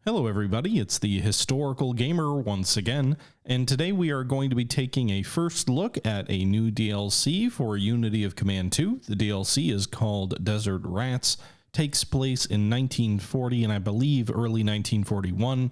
Hello everybody, it's the Historical Gamer once again, and today we are going to be taking a first look at a new DLC for Unity of Command 2. The DLC is called Desert Rats, takes place in 1940 and I believe early 1941,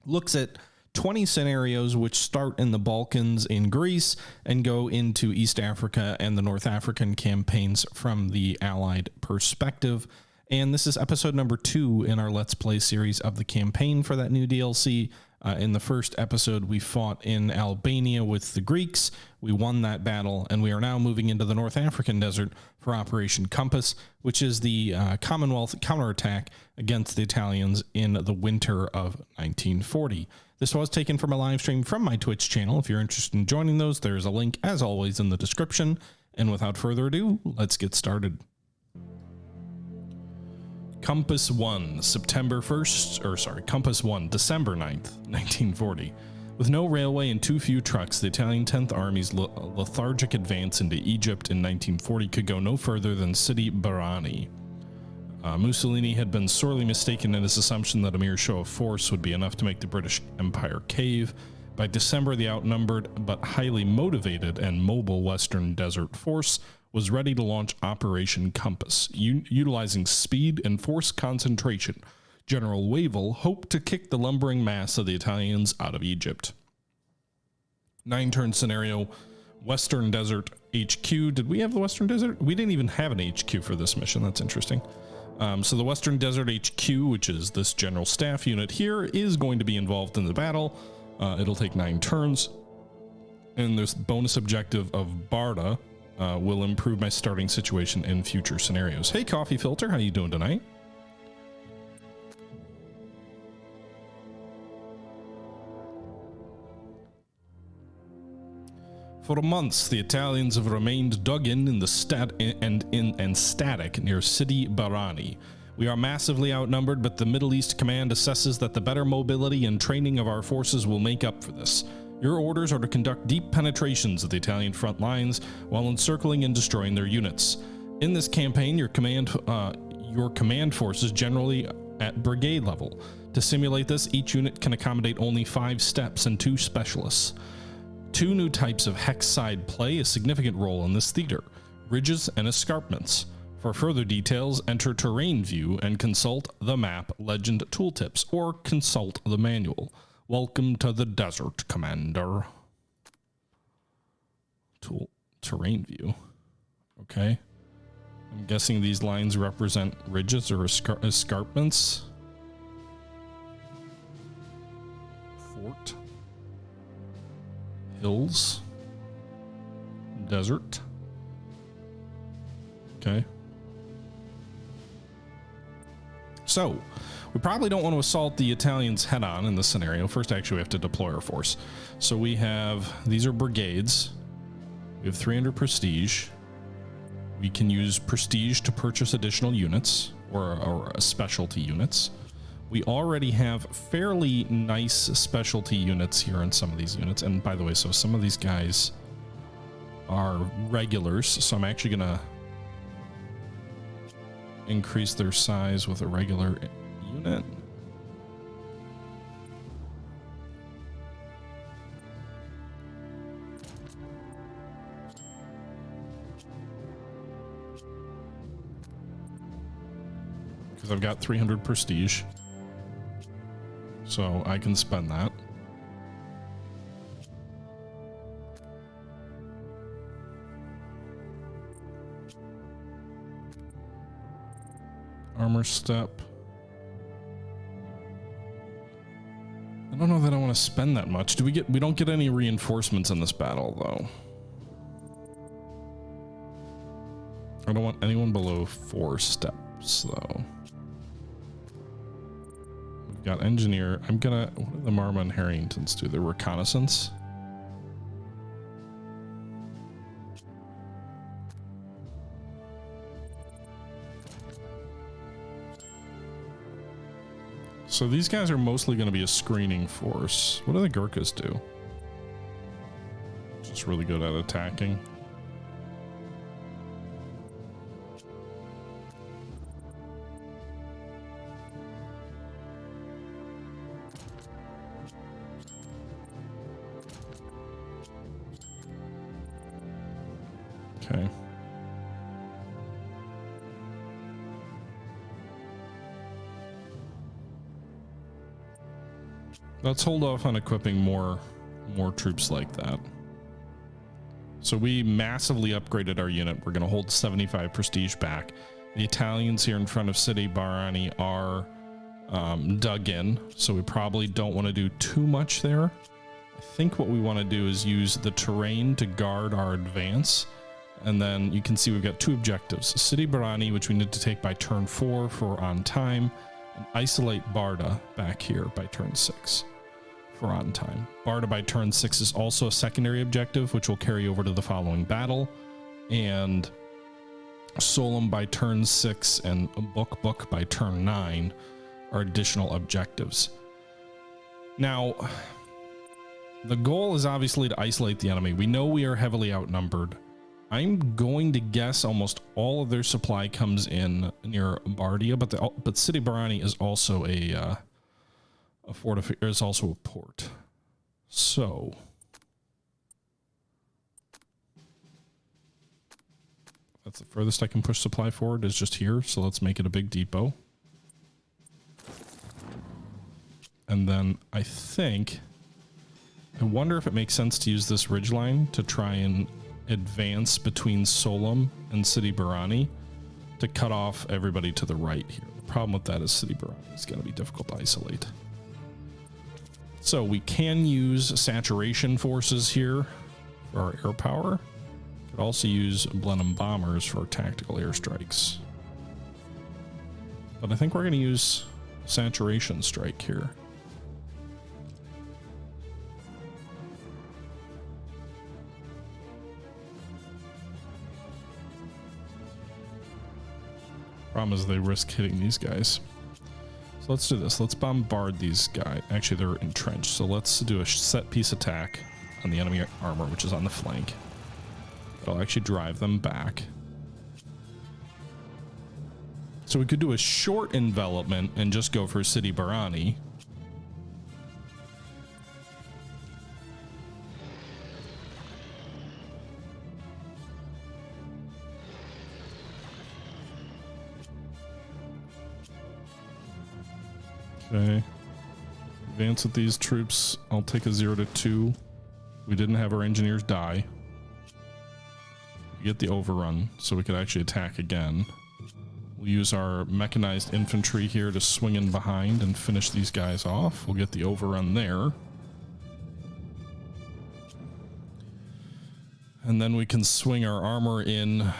looks at 20 scenarios which start in the Balkans in Greece and go into East Africa and the North African campaigns from the Allied perspective. And this is episode number 2 in our Let's Play series of the campaign for that new DLC. In the first episode, we fought in Albania with the Greeks. We won that battle, and we are now moving into the North African desert for Operation Compass, which is the Commonwealth counterattack against the Italians in the winter of 1940. This was taken from a live stream from my Twitch channel. If you're interested in joining those, there's a link, as always, in the description. And without further ado, let's get started. Compass 1, December 9th, 1940. With no railway and too few trucks, the Italian 10th Army's lethargic advance into Egypt in 1940 could go no further than Sidi Barrani. Mussolini had been sorely mistaken in his assumption that a mere show of force would be enough to make the British Empire cave. By December, the outnumbered but highly motivated and mobile Western Desert Force was ready to launch Operation Compass. Utilizing speed and force concentration, General Wavell hoped to kick the lumbering mass of the Italians out of Egypt. 9-turn scenario, Western Desert HQ. Did we have the Western Desert? We didn't even have an HQ for this mission. That's interesting. So the Western Desert HQ, which is this general staff unit here, is going to be involved in the battle. It'll take 9 turns. And there's bonus objective of Barda. Will improve my starting situation in future scenarios. Hey, Coffee Filter, how you doing tonight? For months, the Italians have remained dug in the static near Sidi Barrani. We are massively outnumbered, but the Middle East Command assesses that the better mobility and training of our forces will make up for this. Your orders are to conduct deep penetrations of the Italian front lines while encircling and destroying their units. In this campaign, your command force is generally at brigade level. To simulate this, each unit can accommodate only 5 steps and 2 specialists. 2 new types of hex side play a significant role in this theater: ridges and escarpments. For further details, enter terrain view and consult the map legend tooltips or consult the manual. Welcome to the desert, Commander. Terrain view. Okay. I'm guessing these lines represent ridges or escarpments. Fort. Hills. Desert. Okay. So, we probably don't want to assault the Italians head on in this scenario. First, actually, we have to deploy our force. So we have, these are brigades. We have 300 prestige. We can use prestige to purchase additional units or specialty units. We already have fairly nice specialty units here in some of these units. And by the way, so some of these guys are regulars. So I'm actually going to increase their size with a regular unit. Because I've got 300 prestige, so I can spend that. Armor step. I don't know that I want to spend that much. We don't get any reinforcements in this battle though. I don't want anyone below 4 steps though. We've got engineer. What do the Marma and Harringtons do? Their reconnaissance. So these guys are mostly going to be a screening force. What do the Gurkhas do? Just really good at attacking. Okay. Let's hold off on equipping more troops like that. So we massively upgraded our unit. We're going to hold 75 prestige back. The Italians here in front of City Barani are dug in, so we probably don't want to do too much there. I think what we want to do is use the terrain to guard our advance. And then you can see we've got two objectives. City Barani, which we need to take by turn 4 for on time, and isolate Barda back here by turn 6 for on time. Barda by turn 6 is also a secondary objective, which will carry over to the following battle. And Solom by turn 6 and Book by turn 9 are additional objectives. Now, the goal is obviously to isolate the enemy. We know we are heavily outnumbered. I'm going to guess almost all of their supply comes in near Bardia, but City Barani is also a port. So that's the furthest I can push supply forward is just here. So let's make it a big depot. And then I wonder if it makes sense to use this ridgeline to try and advance between Solom and City Barani to cut off everybody to the right here. The problem with that is City Barani is going to be difficult to isolate. So we can use saturation forces here for our air power. Could also use Blenheim bombers for tactical airstrikes. But I think we're going to use saturation strike here. Problem is they risk hitting these guys. So let's do this. Let's bombard these guys. Actually, they're entrenched. So let's do a set piece attack on the enemy armor, which is on the flank. That'll actually drive them back. So we could do a short envelopment and just go for City Barani. Okay. Advance with these troops. I'll take a 0 to 2. We didn't have our engineers die. We get the overrun, so we could actually attack again. We'll use our mechanized infantry here to swing in behind and finish these guys off. We'll get the overrun there. And then we can swing our armor in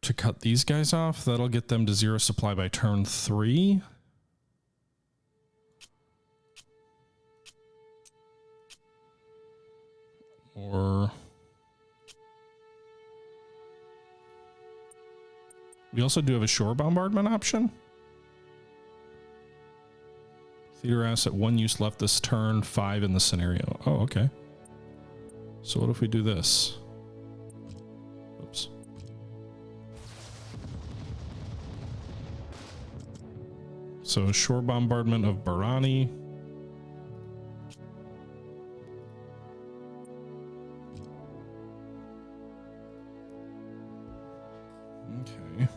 to cut these guys off. That'll get them to 0 supply by turn 3. Or we also do have a shore bombardment option. Theater asset 1 use left this turn, 5 in the scenario. Oh, okay. So what if we do this? Oops. So shore bombardment of Barani. Okay.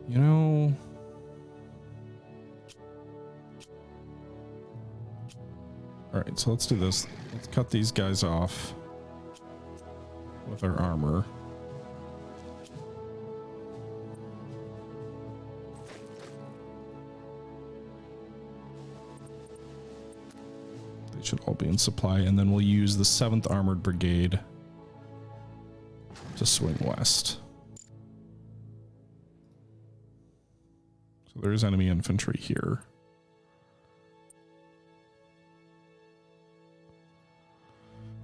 You know, all right, so let's do this. Let's cut these guys off with our armor. They should all be in supply, and then we'll use the 7th Armored Brigade to swing west. So there's enemy infantry here.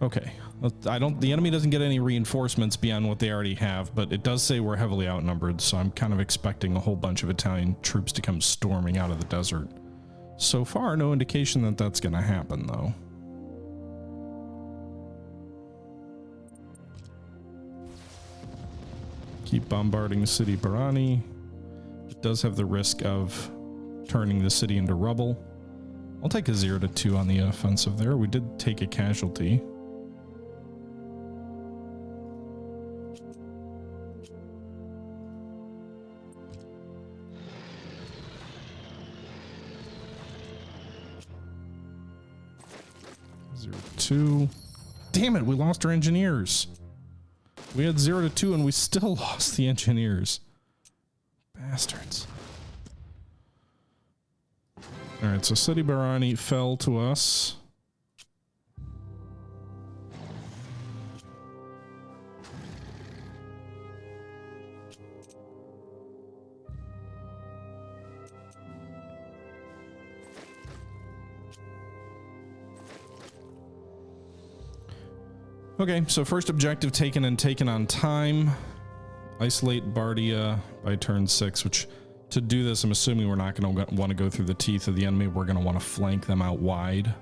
Okay, the enemy doesn't get any reinforcements beyond what they already have, but it does say we're heavily outnumbered, so I'm kind of expecting a whole bunch of Italian troops to come storming out of the desert. So far, no indication that that's going to happen, though. Keep bombarding City Barani. It does have the risk of turning the city into rubble. I'll take a 0-2 on the offensive there. We did take a casualty. Two. Damn it, we lost our engineers. We had 0-2 and we still lost the engineers. Bastards. Alright, so City Barani fell to us. Okay, so first objective taken and taken on time. Isolate Bardia by turn 6, which to do this, I'm assuming we're not going to want to go through the teeth of the enemy. We're going to want to flank them out wide.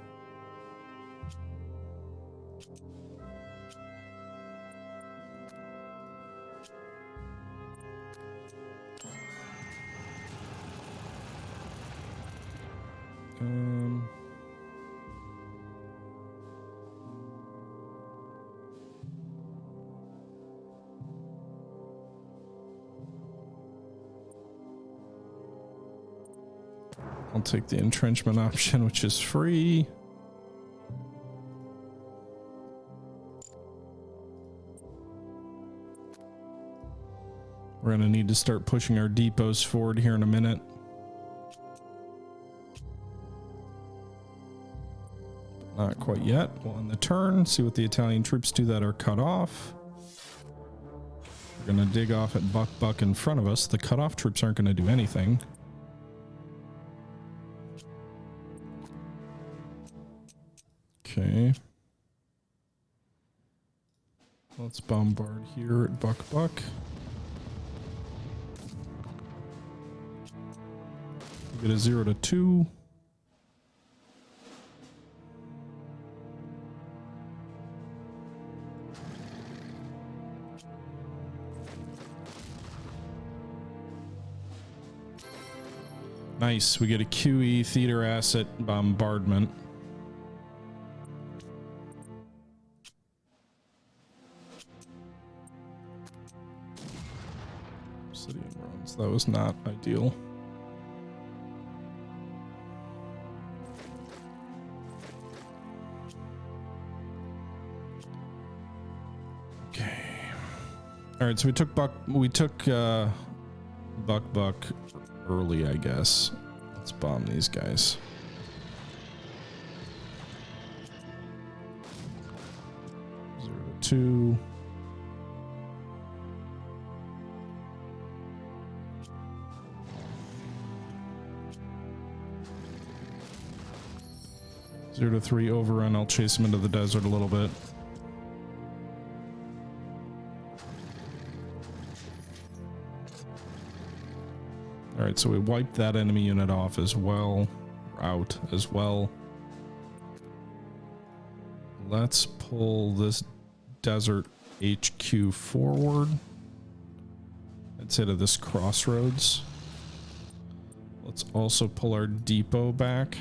I'll take the entrenchment option, which is free. We're going to need to start pushing our depots forward here in a minute. Not quite yet. We'll end the turn, see what the Italian troops do that are cut off. We're going to dig off at Buck in front of us. The cut off troops aren't going to do anything. Okay. Let's bombard here at Buck. Get a 0-2. Nice. We get a QE theater asset bombardment. Obsidian runs. That was not ideal. Okay. All right. So we took Buck early, I guess. Let's bomb these guys. Zero to 2. Zero to 3 overrun. I'll chase him into the desert a little bit. All right, so we wiped that enemy unit off as well, out as well. Let's pull this desert HQ forward. I'd say to this crossroads. Let's also pull our depot back.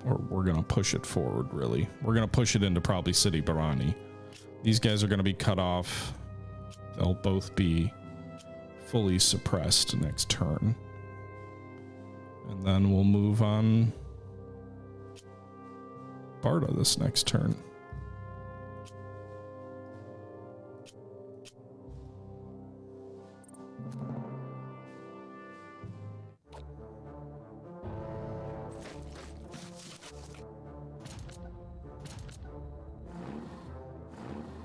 Or we're going to push it forward, really. We're going to push it into probably City Barani. These guys are going to be cut off. They'll both be fully suppressed next turn. And then we'll move on Barda this next turn.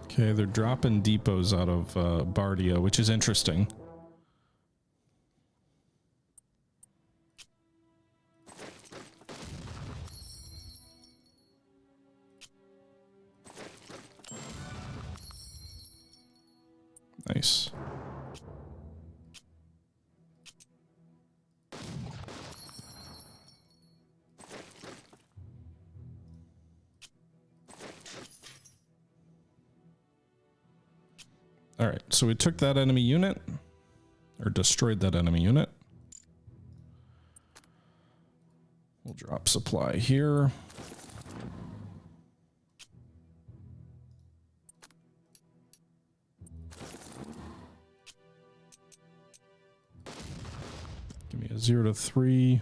Okay, they're dropping depots out of Bardia, which is interesting. Nice. All right, so we took that enemy unit, or destroyed that enemy unit. We'll drop supply here. Give me a 0 to 3.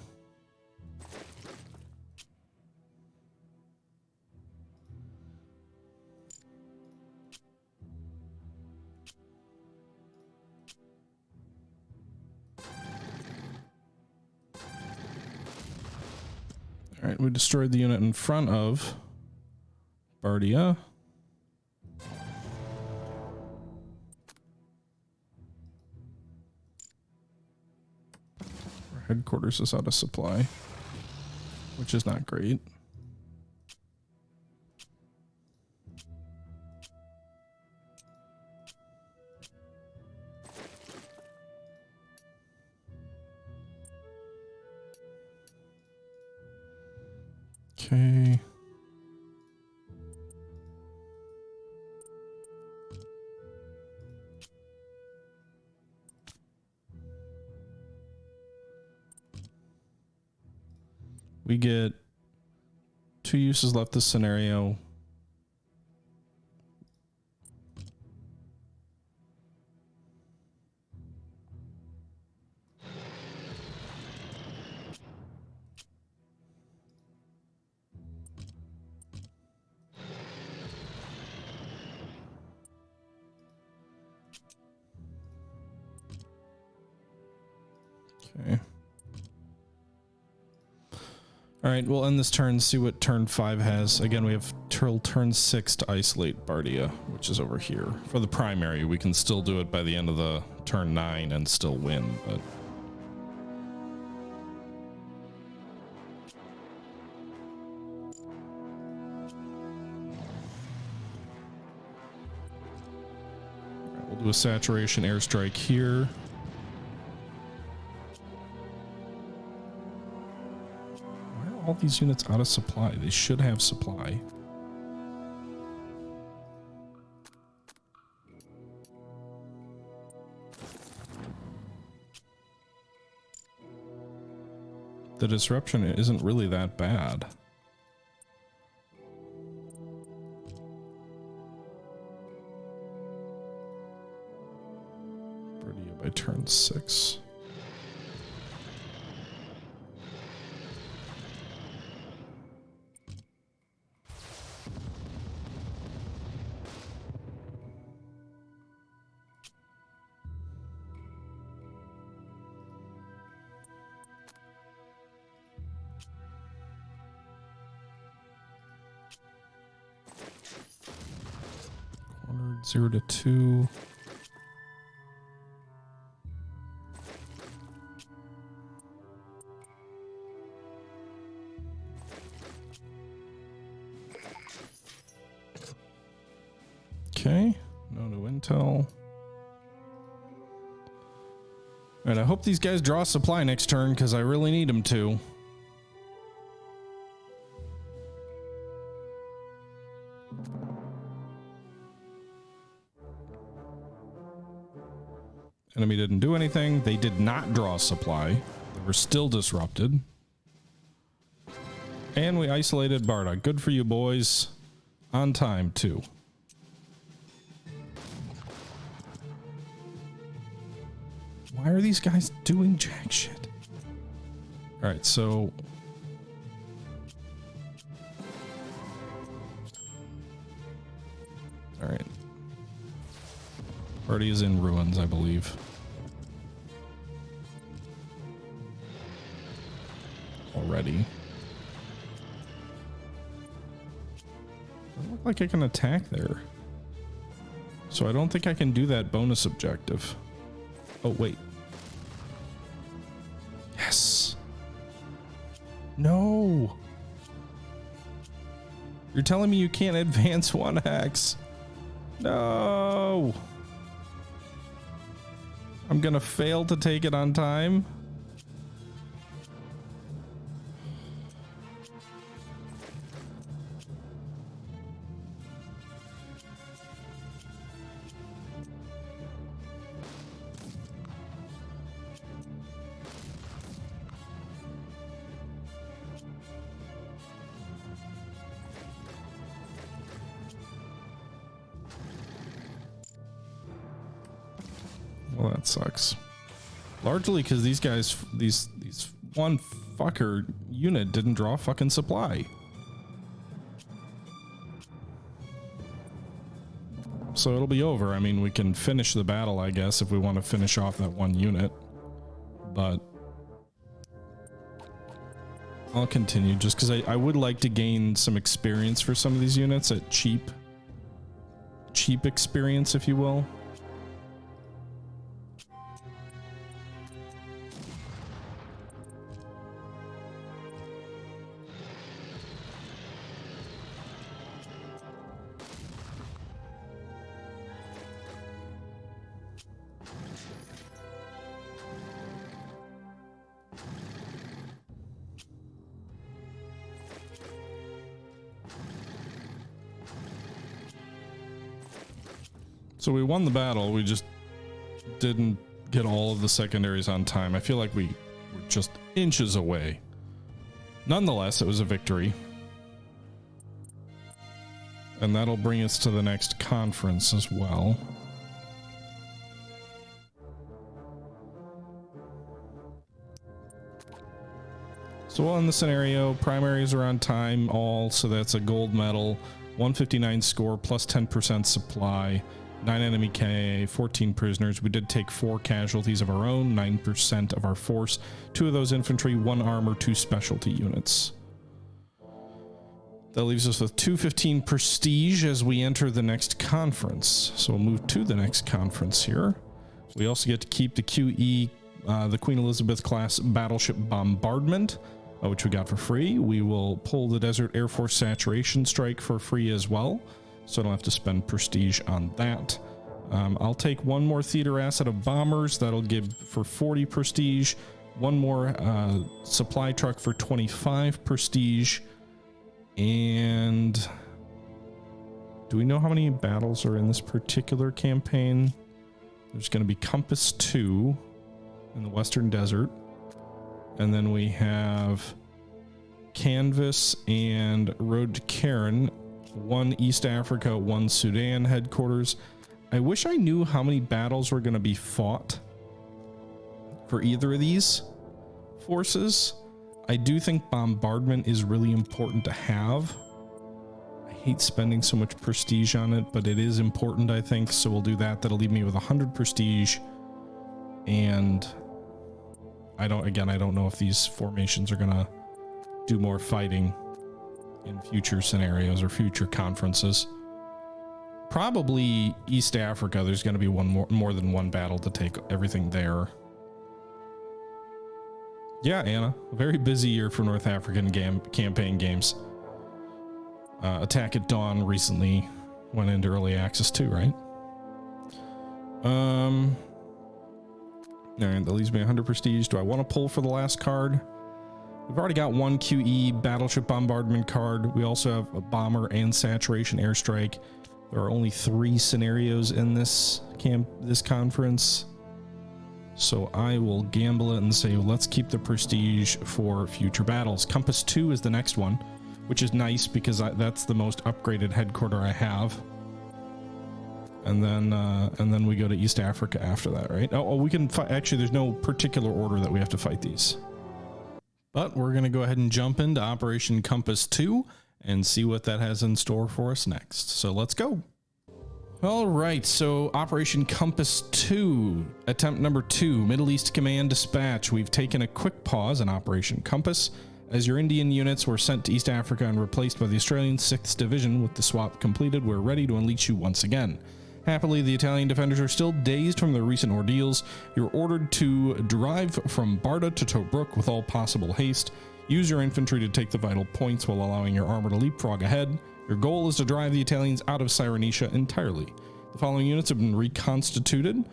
All right, we destroyed the unit in front of Bardia. Our headquarters is out of supply, which is not great. Okay. We get 2 uses left this scenario. Okay. All right, we'll end this turn, see what turn 5 has. Again, we have till turn 6 to isolate Bardia, which is over here. For the primary, we can still do it by the end of the turn 9 and still win, but... All right, we'll do a saturation airstrike here. All these units out of supply. They should have supply. The disruption isn't really that bad. Bardia by turn 6. Cornered 0 to 2. Okay, no new intel. All right, I hope these guys draw supply next turn because I really need them to. Enemy didn't do anything. They did not draw supply. They were still disrupted. And we isolated Barda. Good for you, boys. On time, too. Why are these guys doing jack shit? All right, so... All right. Party is in ruins, I believe. Already. Doesn't look like I can attack there. So I don't think I can do that bonus objective. Oh, wait. Yes. No. You're telling me you can't advance 1x. No. I'm gonna fail to take it on time. Well, that sucks. Largely because these guys, these one fucker unit didn't draw fucking supply. So it'll be over. I mean, we can finish the battle, I guess, if we want to finish off that one unit. But I'll continue just because I would like to gain some experience for some of these units at cheap experience, if you will. So we won the battle, we just didn't get all of the secondaries on time. I feel like we were just inches away. Nonetheless, it was a victory. And that'll bring us to the next conference as well. So on the scenario, primaries are on time all, so that's a gold medal, 159 score plus 10% supply. 9 enemy KA, 14 prisoners. We did take 4 casualties of our own, 9% of our force, 2 of those infantry, 1 armor, 2 specialty units. That leaves us with 215 prestige as we enter the next conference. So we'll move to the next conference here. We also get to keep the QE, the Queen Elizabeth class battleship bombardment, which we got for free. We will pull the Desert Air Force saturation strike for free as well. So I don't have to spend prestige on that. I'll take 1 more theater asset of bombers. That'll give for 40 prestige. 1 more supply truck for 25 prestige. And do we know how many battles are in this particular campaign? There's going to be Compass 2 in the Western Desert. And then we have Canvas and Road to Karen. 1 East Africa, 1 Sudan headquarters. I wish I knew how many battles were going to be fought for either of these forces. I do think bombardment is really important to have. I hate spending so much prestige on it, but it is important, I think. So we'll do that. That'll leave me with 100 prestige. And I don't know if these formations are going to do more fighting in future scenarios or future conferences. Probably East Africa, there's going to be more than one battle to take everything there. Yeah, Anna, a very busy year for North African campaign games. Attack at Dawn recently went into early access too, right? All right, that leaves me 100 prestige. Do I want to pull for the last card? We've already got 1 QE battleship bombardment card. We also have a bomber and saturation airstrike. There are only 3 scenarios in this conference. So I will gamble it and say, let's keep the prestige for future battles. Compass 2 is the next one, which is nice because that's the most upgraded headquarter I have. And then we go to East Africa after that, right? Oh, we can fight. Actually, there's no particular order that we have to fight these. But we're going to go ahead and jump into Operation Compass 2 and see what that has in store for us next. So let's go. All right, so Operation Compass 2, attempt number 2, Middle East Command Dispatch. We've taken a quick pause on Operation Compass as your Indian units were sent to East Africa and replaced by the Australian 6th Division. With the swap completed, we're ready to unleash you once again. Happily, the Italian defenders are still dazed from their recent ordeals. You're ordered to drive from Barda to Tobruk with all possible haste. Use your infantry to take the vital points while allowing your armor to leapfrog ahead. Your goal is to drive the Italians out of Cyrenaica entirely. The following units have been reconstituted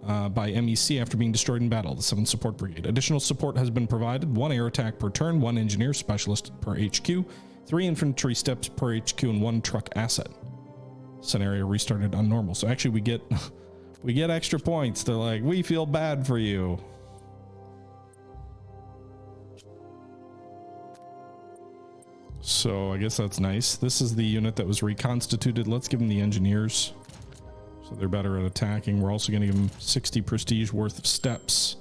by MEC after being destroyed in battle. The 7th Support Brigade. Additional support has been provided. 1 air attack per turn, 1 engineer specialist per HQ, 3 infantry steps per HQ, and 1 truck asset. Scenario restarted on normal. So actually we get extra points. They're like, we feel bad for you. So I guess that's nice. This is the unit that was reconstituted. Let's give them the engineers. So they're better at attacking. We're also going to give them 60 prestige worth of steps.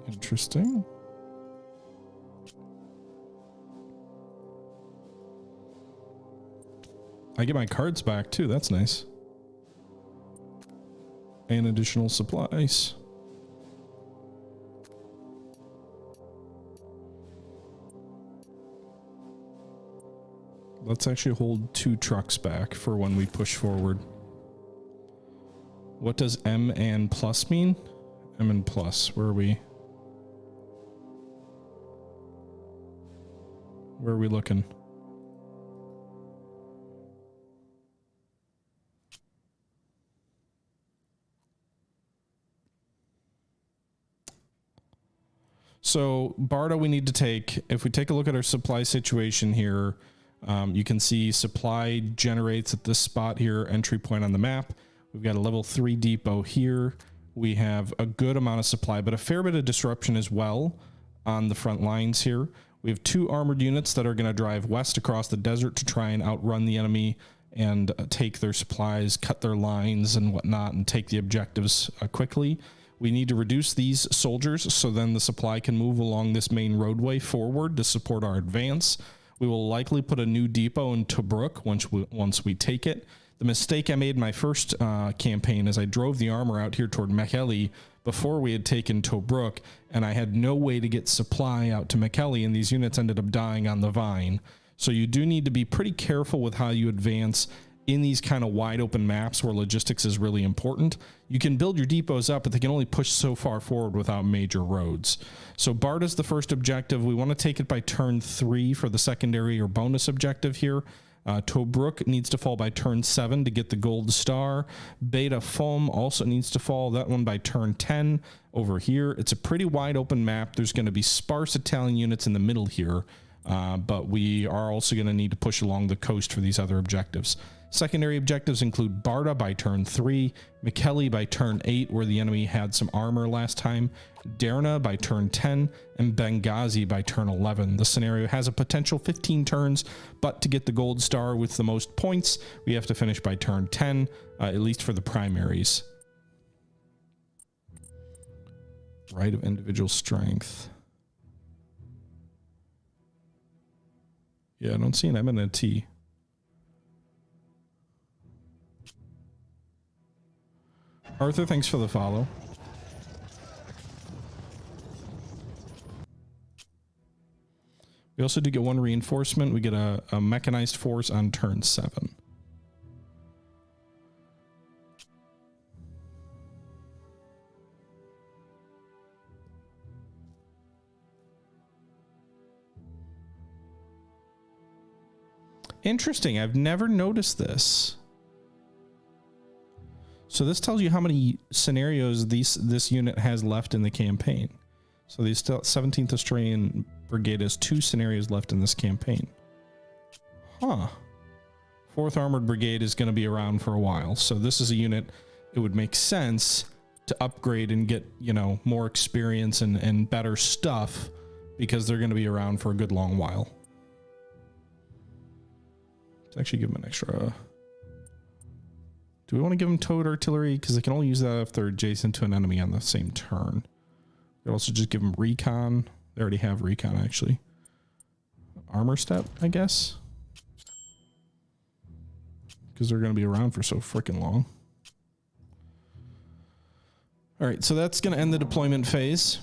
Interesting. I get my cards back too. That's nice. And additional supplies. Let's actually hold 2 trucks back for when we push forward. What does M and plus mean? M and plus. Where are we? Where are we looking? So Barda we need to take, if we take a look at our supply situation here, you can see supply generates at this spot here, entry point on the map. We've got a level 3 depot here. We have a good amount of supply, but a fair bit of disruption as well on the front lines here. We have 2 armored units that are going to drive west across the desert to try and outrun the enemy and take their supplies, cut their lines and whatnot, and take the objectives quickly. We need to reduce these soldiers so then the supply can move along this main roadway forward to support our advance. We will likely put a new depot in Tobruk once we take it. The mistake I made in my first campaign is I drove the armor out here toward Mekelle before we had taken Tobruk, and I had no way to get supply out to Mekelle, and these units ended up dying on the vine. So you do need to be pretty careful with how you advance in these kind of wide open maps where logistics is really important. You can build your depots up, but they can only push so far forward without major roads. So Barda's the first objective. We want to take it by turn 3 for the secondary or bonus objective here. Tobruk needs to fall by turn 7 to get the gold star. Beta Foam also needs to fall, that one by turn 10 over here. It's a pretty wide open map. There's going to be sparse Italian units in the middle here, but we are also going to need to push along the coast for these other objectives. Secondary objectives include Barda by turn 3, Mekelle by turn 8, where the enemy had some armor last time, Derna by turn 10, and Benghazi by turn 11. The scenario has a potential 15 turns, but to get the gold star with the most points, we have to finish by turn 10, at least for the primaries. Right of individual strength. Yeah, I don't see an M and a T. Arthur, thanks for the follow. We also do get 1 reinforcement. We get a mechanized force on turn 7. Interesting. I've never noticed this. So this tells you how many scenarios this unit has left in the campaign. So the 17th Australian Brigade has 2 scenarios left in this campaign. Huh. 4th Armored Brigade is going to be around for a while. So this is a unit, it would make sense to upgrade and get, you know, more experience and better stuff because they're going to be around for a good long while. Let's actually give them an extra... Do we want to give them towed artillery? Because they can only use that if they're adjacent to an enemy on the same turn. We could also just give them recon. They already have recon, actually. Armor step, I guess. Because they're going to be around for so freaking long. All right, so that's going to end the deployment phase.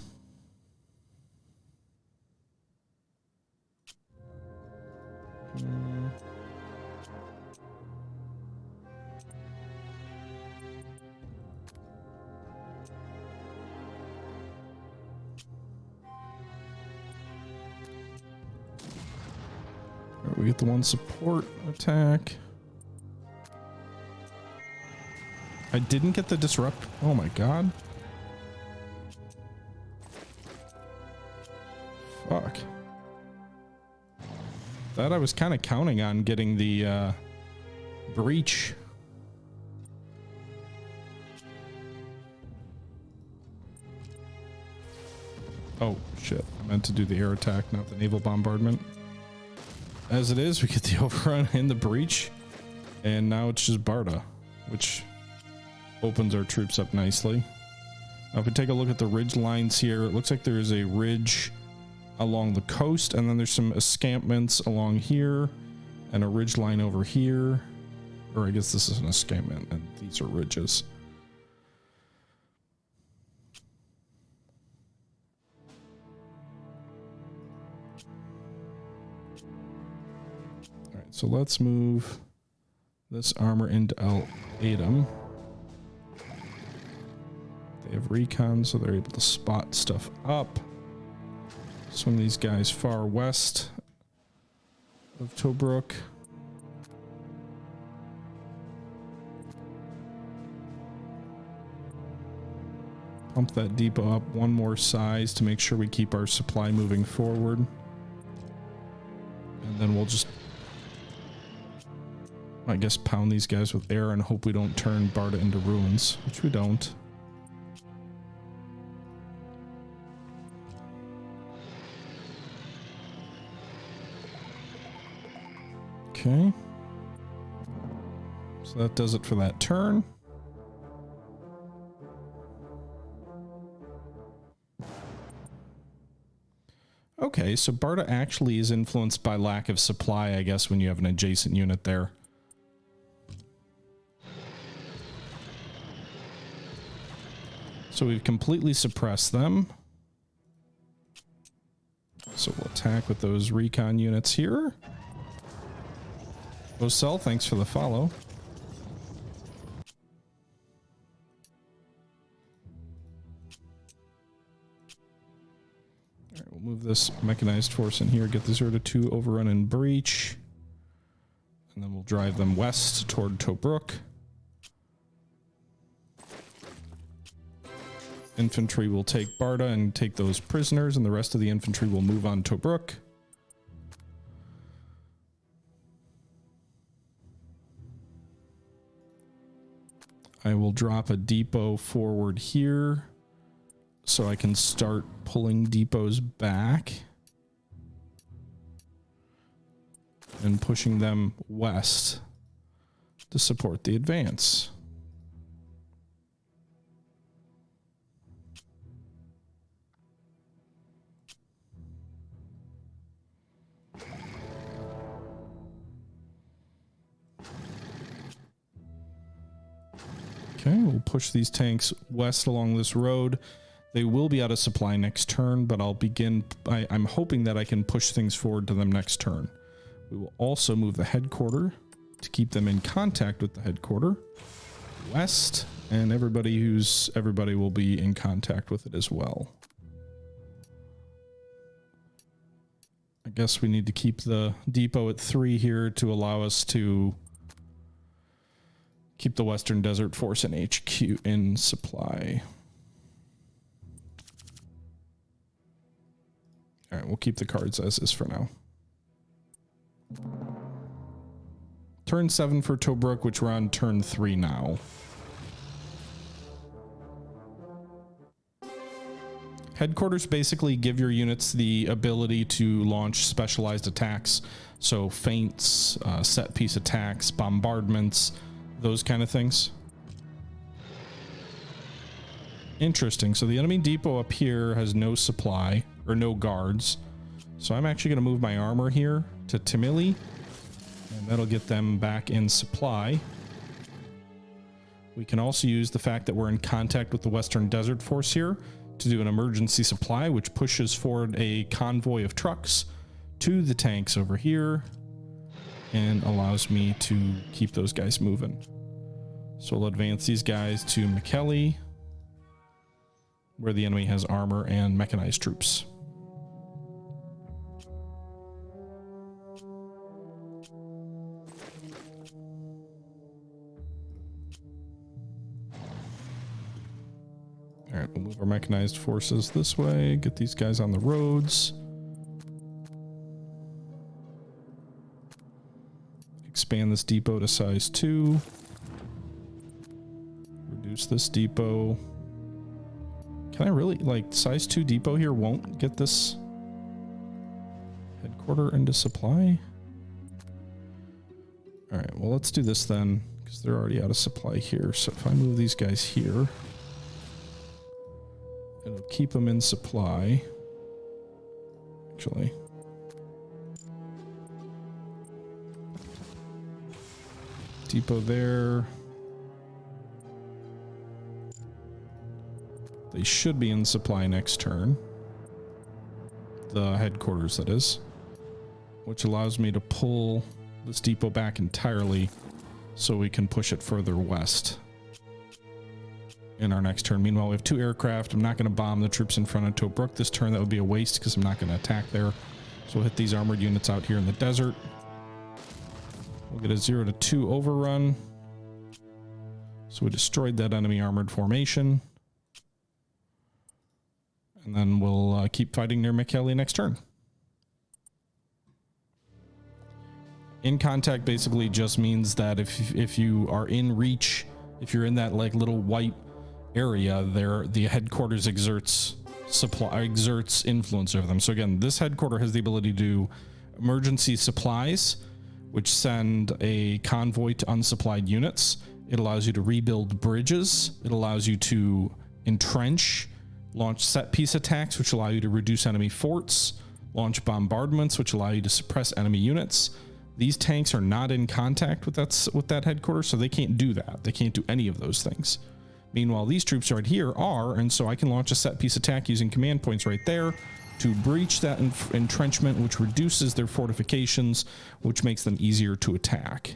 We get the 1 support attack. I didn't get the disrupt. Oh my god. Fuck. That I was kind of counting on getting the breach. Oh, shit. I meant to do the air attack, not the naval bombardment. As it is, we get the overrun in the breach. And now it's just Barda, which opens our troops up nicely. Now if we take a look at the ridge lines here, it looks like there is a ridge along the coast, and then there's some escampments along here, and a ridge line over here. Or I guess this is an escampment, and these are ridges. Alright, so let's move this armor into El Adam. They have recon, so they're able to spot stuff up. Some of these guys far west of Tobruk. Pump that depot up one more size to make sure we keep our supply moving forward. And then we'll just, I guess, pound these guys with air and hope we don't turn Barda into ruins, which we don't. Okay. So that does it for that turn. Okay, so Barda actually is influenced by lack of supply, I guess, when you have an adjacent unit there. So we've completely suppressed them. So we'll attack with those recon units here. Ocel, thanks for the follow. Alright, we'll move this mechanized force in here, get the 0-2 overrun and breach. And then we'll drive them west toward Tobruk. Infantry will take Barda and take those prisoners, and the rest of the infantry will move on Tobruk. I will drop a depot forward here so I can start pulling depots back and pushing them west to support the advance. Okay, we'll push these tanks west along this road. They will be out of supply next turn, but I'll begin. I'm hoping that I can push things forward to them next turn. We will also move the headquarter to keep them in contact with the headquarter west, and everybody will be in contact with it as well. I guess we need to keep the depot at 3 here to allow us to keep the Western Desert Force in HQ in supply. All right, we'll keep the cards as is for now. Turn 7 for Tobruk, which we're on turn 3 now. Headquarters basically give your units the ability to launch specialized attacks. So feints, set piece attacks, bombardments, those kind of things. Interesting. So the enemy depot up here has no supply or no guards. So I'm actually going to move my armor here to Timili, and that'll get them back in supply. We can also use the fact that we're in contact with the Western Desert Force here to do an emergency supply, which pushes forward a convoy of trucks to the tanks over here and allows me to keep those guys moving. So we'll advance these guys to Mekelle, where the enemy has armor and mechanized troops. All right, we'll move our mechanized forces this way, get these guys on the roads. Expand this depot to size 2. Reduce this depot. Can I really, like, size 2 depot here won't get this headquarter into supply? All right, well, let's do this then, because they're already out of supply here. So if I move these guys here, it'll keep them in supply. Actually, depot there. They should be in supply next turn. The headquarters, that is. Which allows me to pull this depot back entirely so we can push it further west in our next turn. Meanwhile, we have 2 aircraft. I'm not going to bomb the troops in front of Tobruk this turn. That would be a waste because I'm not going to attack there. So we'll hit these armored units out here in the desert. We'll get a 0-2 overrun. So we destroyed that enemy armored formation. And then we'll keep fighting near Mekelle next turn. In contact basically just means that if you are in reach, if you're in that like little white area there, the headquarters exerts influence over them. So again, this headquarter has the ability to do emergency supplies, which send a convoy to unsupplied units. It allows you to rebuild bridges. It allows you to entrench, launch set piece attacks, which allow you to reduce enemy forts, launch bombardments, which allow you to suppress enemy units. These tanks are not in contact with that headquarters, so they can't do that. They can't do any of those things. Meanwhile, these troops right here are, and so I can launch a set piece attack using command points right there to breach that entrenchment, which reduces their fortifications, which makes them easier to attack.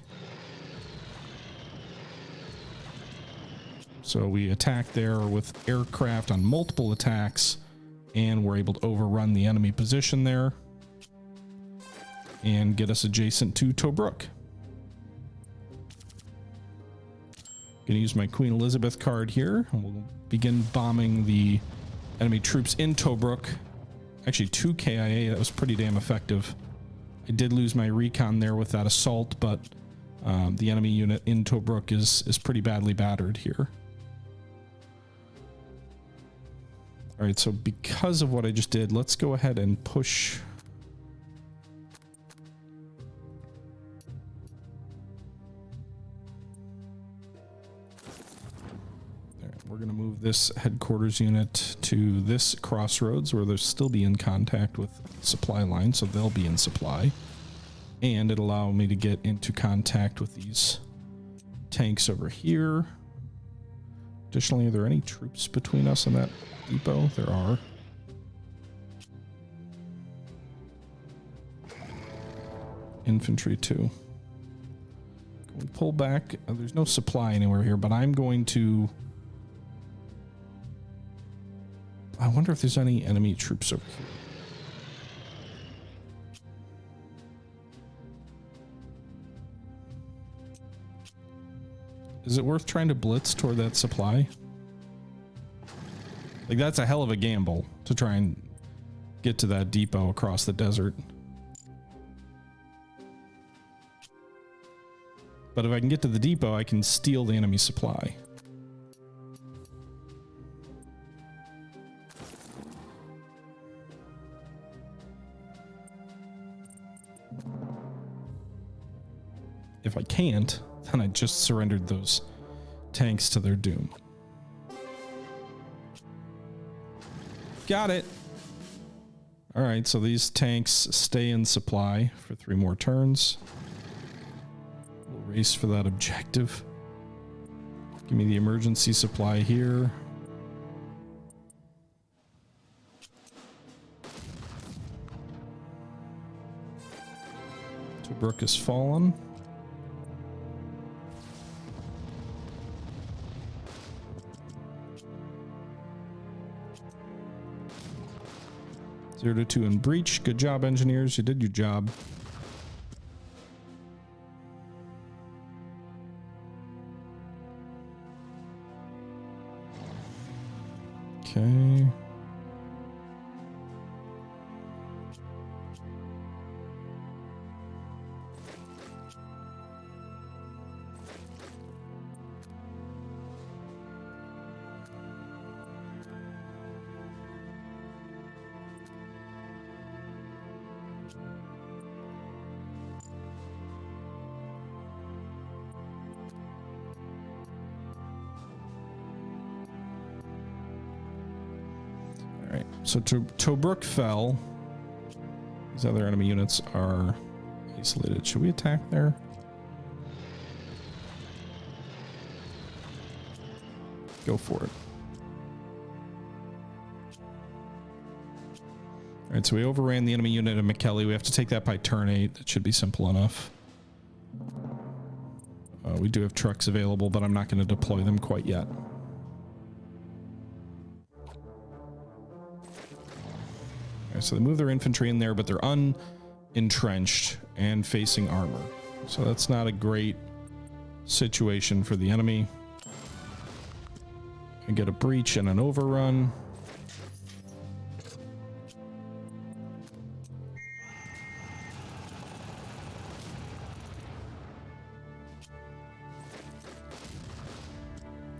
So we attack there with aircraft on multiple attacks, and we're able to overrun the enemy position there and get us adjacent to Tobruk. Gonna use my Queen Elizabeth card here, and we'll begin bombing the enemy troops in Tobruk. Actually, 2 KIA, that was pretty damn effective. I did lose my recon there with that assault, but the enemy unit in Tobruk is pretty badly battered here. All right, so because of what I just did, let's go ahead and push. All right, we're going to move this headquarters unit to this crossroads where they'll still be in contact with supply line, so they'll be in supply. And it'll allow me to get into contact with these tanks over here. Additionally, are there any troops between us and that depot? There are. Infantry too. Can we pull back? There's no supply anywhere here, but I'm going to... I wonder if there's any enemy troops over here. Is it worth trying to blitz toward that supply? Like, that's a hell of a gamble to try and get to that depot across the desert. But if I can get to the depot, I can steal the enemy supply. If I can't, then I just surrendered those tanks to their doom. Got it. All right, so these tanks stay in supply for 3 more turns. We'll race for that objective. Give me the emergency supply here. Tobruk has fallen. Zero to 2 in breach. Good job, engineers. You did your job. Okay. So Tobruk fell. These other enemy units are isolated. Should we attack there? Go for it. All right, so we overran the enemy unit of McKelly. We have to take that by turn 8. That should be simple enough. We do have trucks available, but I'm not going to deploy them quite yet. Okay, so they move their infantry in there, but they're unentrenched and facing armor. So that's not a great situation for the enemy. I get a breach and an overrun.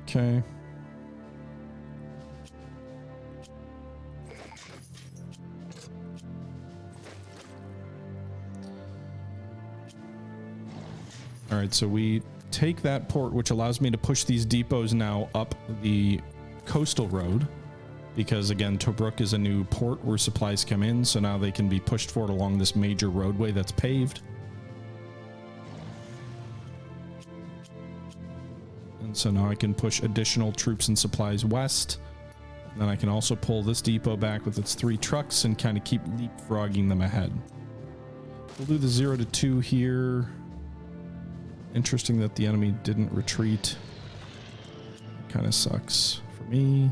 Okay. All right, so we take that port, which allows me to push these depots now up the coastal road, because again, Tobruk is a new port where supplies come in, so now they can be pushed forward along this major roadway that's paved. And so now I can push additional troops and supplies west. And then I can also pull this depot back with its 3 trucks and kind of keep leapfrogging them ahead. We'll do the 0 to 2 here. Interesting that the enemy didn't retreat. Kind of sucks for me.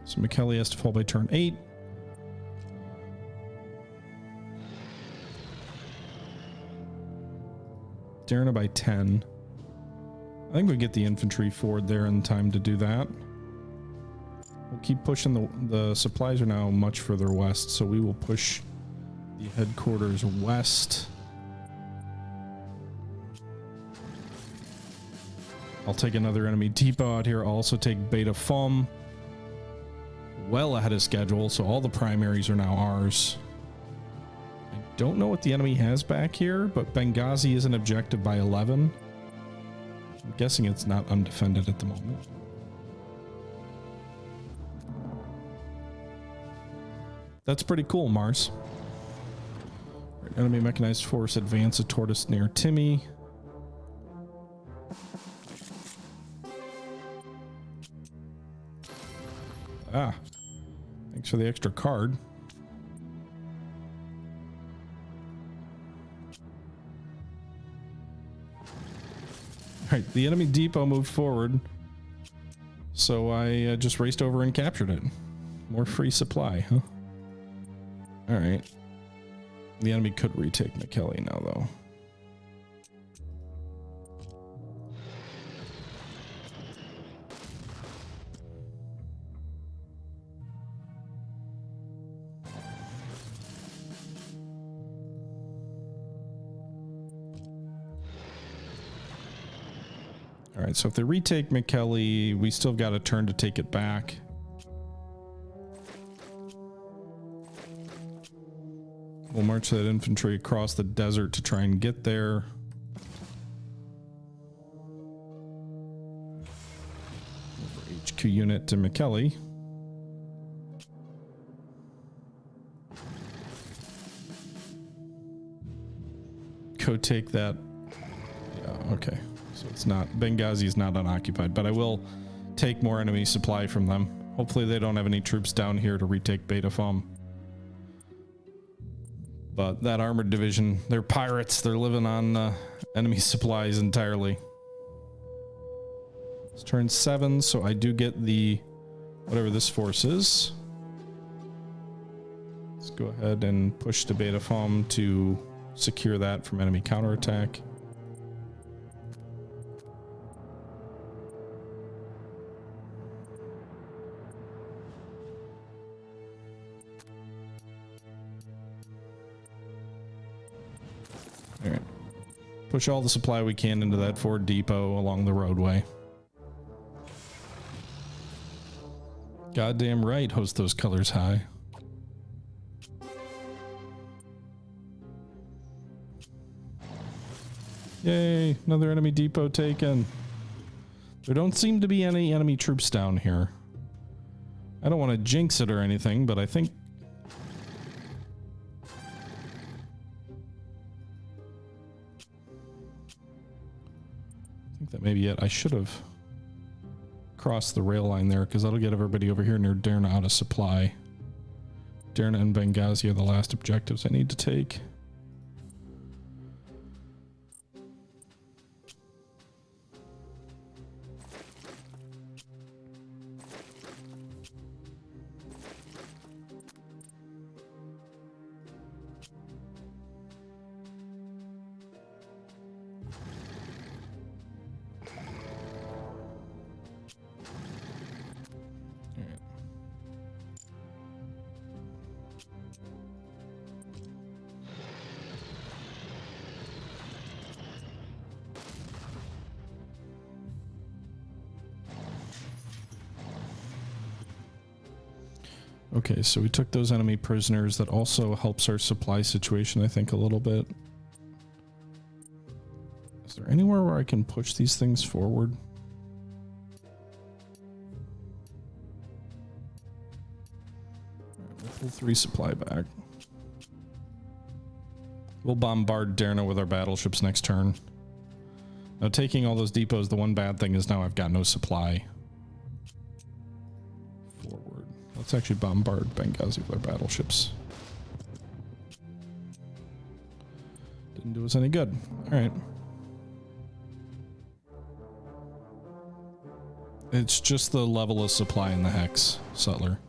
So McKelly has to fall by turn 8. Darna by 10. I think we get the infantry forward there in time to do that. We'll keep pushing. The supplies are now much further west, so we will push the headquarters west. I'll take another enemy depot out here. I'll also take Beta Fum well ahead of schedule, so all the primaries are now ours. Don't know what the enemy has back here, but Benghazi is an objective by 11. I'm guessing it's not undefended at the moment. That's pretty cool, Mars. Right, enemy mechanized force advances toward us near Timmy. Ah, thanks for the extra card. Right, the enemy depot moved forward, so I just raced over and captured it. More free supply, huh? All right. The enemy could retake McKelly now, though. All right, so if they retake McKelly, we still got a turn to take it back. We'll march that infantry across the desert to try and get there. HQ unit to McKelly. Go take that. Yeah, okay. So it's not, Benghazi is not unoccupied, but I will take more enemy supply from them. Hopefully they don't have any troops down here to retake Beta Fum. But that armored division, they're pirates. They're living on enemy supplies entirely. It's turn 7, so I do get the, whatever this force is. Let's go ahead and push to Beta Fum to secure that from enemy counterattack. All right. Push all the supply we can into that Ford depot along the roadway. Goddamn right, host those colors high. Yay, another enemy depot taken. There don't seem to be any enemy troops down here. I don't want to jinx it or anything, but I think... that may be it. I should have crossed the rail line there, because that'll get everybody over here near Derna out of supply. Derna and Benghazi are the last objectives I need to take. Okay, so we took those enemy prisoners. That also helps our supply situation, I think, a little bit. Is there anywhere where I can push these things forward? Alright, we'll pull 3 supply back. We'll bombard Derna with our battleships next turn. Now, taking all those depots, the one bad thing is now I've got no supply. Let's actually bombard Benghazi with our battleships. Didn't do us any good. Alright. It's just the level of supply in the Hex, Sutler.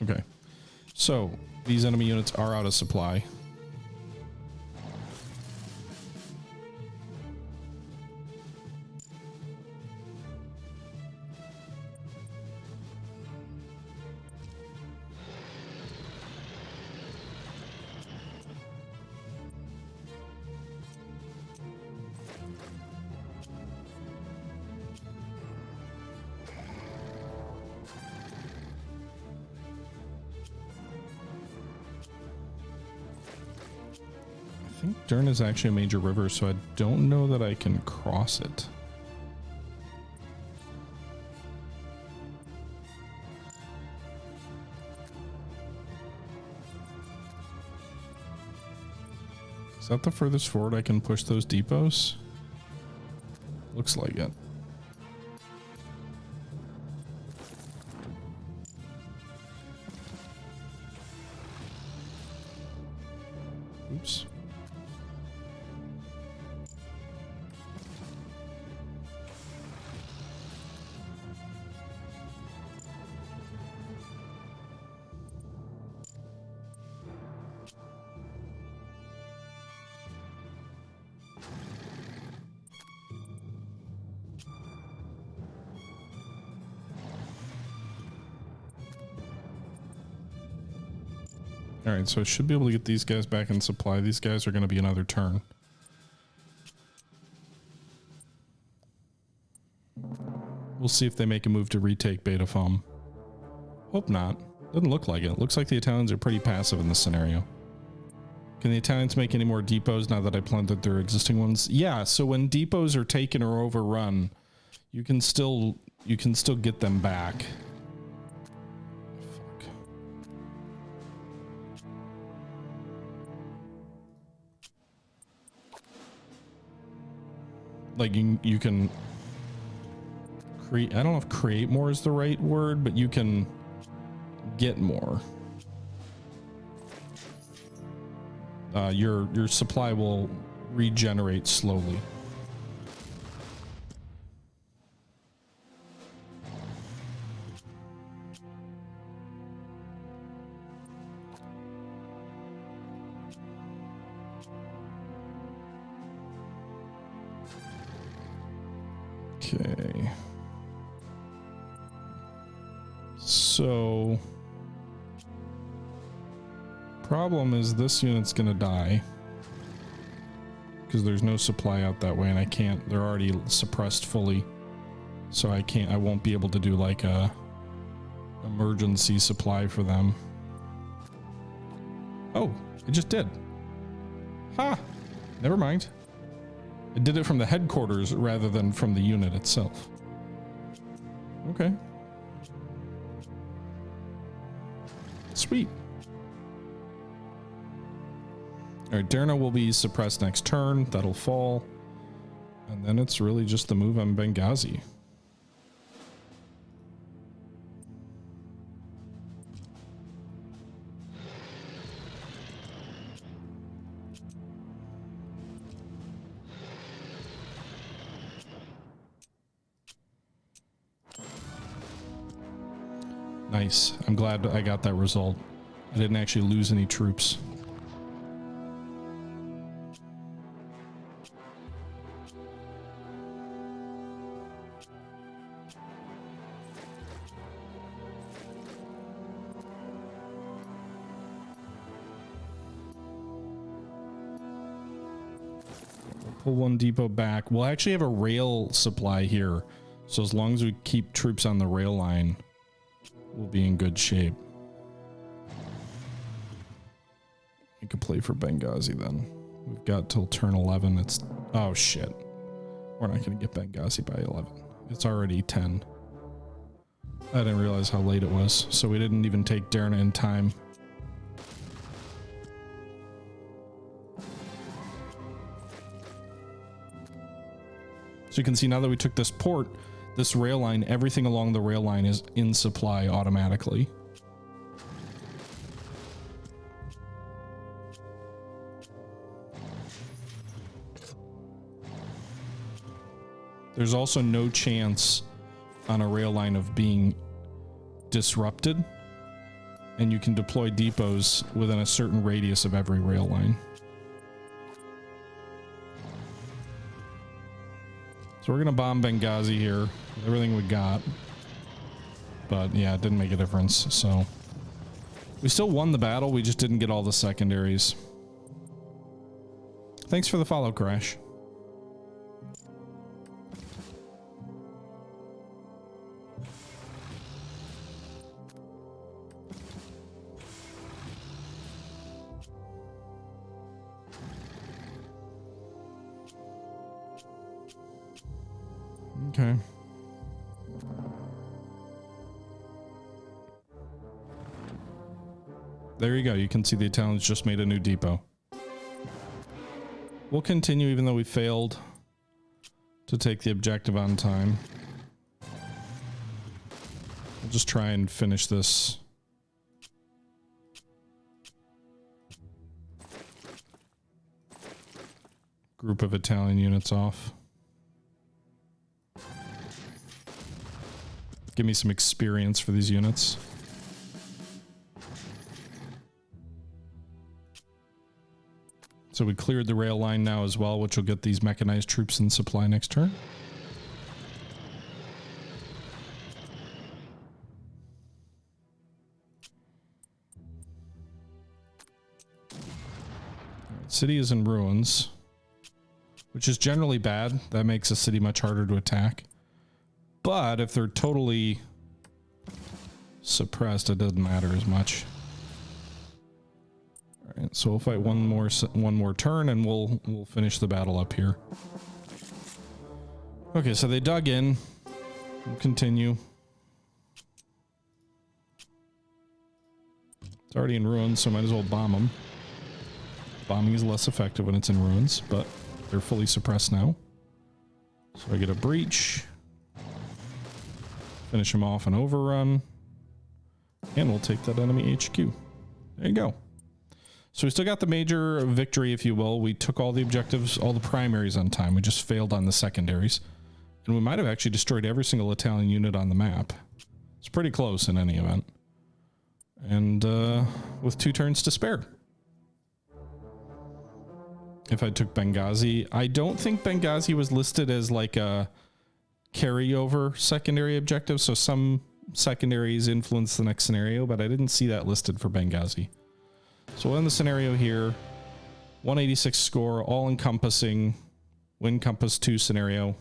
Okay. So, these enemy units are out of supply. Derna is actually a major river, so I don't know that I can cross it. Is that the furthest forward I can push those depots? Looks like it. Oops. Alright, so I should be able to get these guys back in supply. These guys are going to be another turn. We'll see if they make a move to retake Beta Foam. Hope not. Doesn't look like it. Looks like the Italians are pretty passive in this scenario. Can the Italians make any more depots now that I plundered their existing ones? Yeah, so when depots are taken or overrun, you can still get them back. Like you can create, I don't know if create more is the right word, but you can get more. Your supply will regenerate slowly. Okay. So, problem is this unit's gonna die because there's no supply out that way, and I can't. They're already suppressed fully, so I won't be able to do like a emergency supply for them. Oh, it just did. Ha! Never mind. It did it from the headquarters rather than from the unit itself. Okay. Sweet. Alright, Derna will be suppressed next turn. That'll fall. And then it's really just the move on Benghazi. Nice. I'm glad I got that result. I didn't actually lose any troops. Pull one depot back. We'll actually have a rail supply here. So as long as we keep troops on the rail line, we'll be in good shape. We could play for Benghazi then. We've got till turn 11. It's... oh shit. We're not going to get Benghazi by 11. It's already 10. I didn't realize how late it was. So we didn't even take Derna in time. So you can see now that we took this port, this rail line, everything along the rail line is in supply automatically. There's also no chance on a rail line of being disrupted, and you can deploy depots within a certain radius of every rail line. So we're going to bomb Benghazi here with everything we got. But yeah, it didn't make a difference. So we still won the battle. We just didn't get all the secondaries. Thanks for the follow, Crash. Okay. There you go. You can see the Italians just made a new depot. We'll continue even though we failed to take the objective on time. We'll just try and finish this. Group of Italian units off. Give me some experience for these units. So we cleared the rail line now as well, which will get these mechanized troops in supply next turn. City is in ruins, which is generally bad. That makes a city much harder to attack. But if they're totally suppressed, it doesn't matter as much. All right, so we'll fight one more turn, and we'll finish the battle up here. Okay, so they dug in. We'll continue. It's already in ruins, so might as well bomb them. Bombing is less effective when it's in ruins, but they're fully suppressed now. So I get a breach. Finish him off an overrun. And we'll take that enemy HQ. There you go. So we still got the major victory, if you will. We took all the objectives, all the primaries on time. We just failed on the secondaries. And we might have actually destroyed every single Italian unit on the map. It's pretty close in any event. And with 2 turns to spare. If I took Benghazi, I don't think Benghazi was listed as like a carryover secondary objective, so some secondaries influence the next scenario, but I didn't see that listed for Benghazi. So we'll end the scenario here. 186 score, all encompassing, win compass 2 scenario.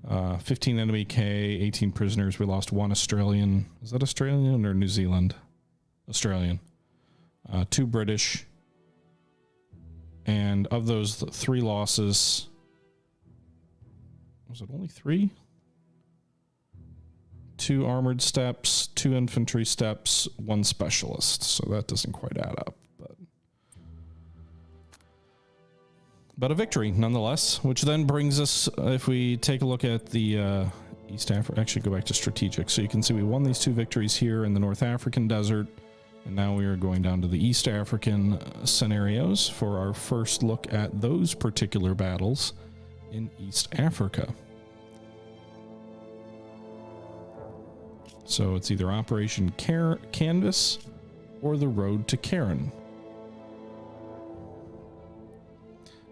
15 enemy K, 18 prisoners. We lost 1 Australian. Is that Australian or New Zealand? Australian. 2 British. And of those 3 losses, was it only 3? 2 armored steps, 2 infantry steps, 1 specialist. So that doesn't quite add up. But a victory nonetheless, which then brings us, if we take a look at the East Africa, actually go back to strategic. So you can see we won these 2 victories here in the North African desert. And now we are going down to the East African scenarios for our first look at those particular battles in East Africa. So it's either Operation Canvas or the Road to Karen.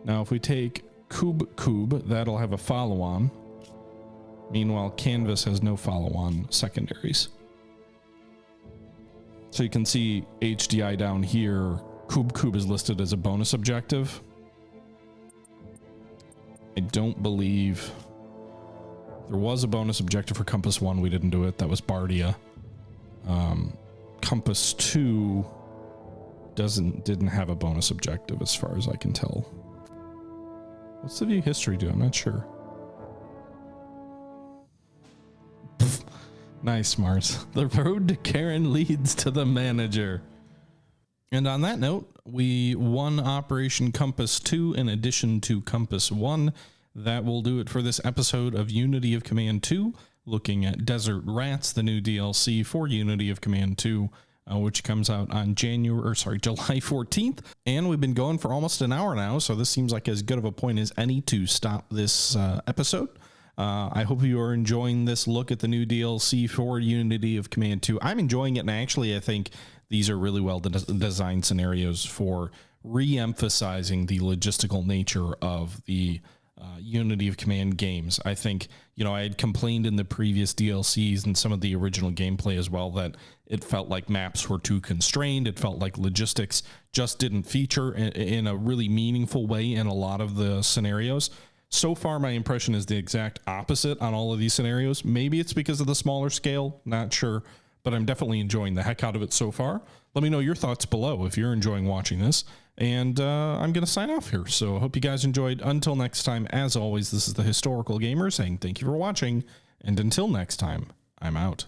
Now, if we take Kub, that'll have a follow-on. Meanwhile, Canvas has no follow-on secondaries. So you can see HDI down here. Kub is listed as a bonus objective. I don't believe there was a bonus objective for Compass 1. We didn't do it. That was Bardia. Compass 2 didn't have a bonus objective as far as I can tell. What's the view history do? I'm not sure. Nice, Mars. The road to Karen leads to the manager. And on that note, we won Operation Compass 2 in addition to Compass 1. That will do it for this episode of Unity of Command 2, looking at Desert Rats, the new DLC for Unity of Command 2, which comes out on July 14th. And we've been going for almost an hour now, so this seems like as good of a point as any to stop this episode. I hope you are enjoying this look at the new DLC for Unity of Command 2. I'm enjoying it, and actually I think these are really well designed scenarios for re-emphasizing the logistical nature of the Unity of Command games. I think, I had complained in the previous DLCs and some of the original gameplay as well that it felt like maps were too constrained. It felt like logistics just didn't feature in a really meaningful way in a lot of the scenarios. So far, my impression is the exact opposite on all of these scenarios. Maybe it's because of the smaller scale, not sure, but I'm definitely enjoying the heck out of it so far. Let me know your thoughts below if you're enjoying watching this. And I'm going to sign off here. So I hope you guys enjoyed. Until next time, as always, this is the Historical Gamer saying thank you for watching. And until next time, I'm out.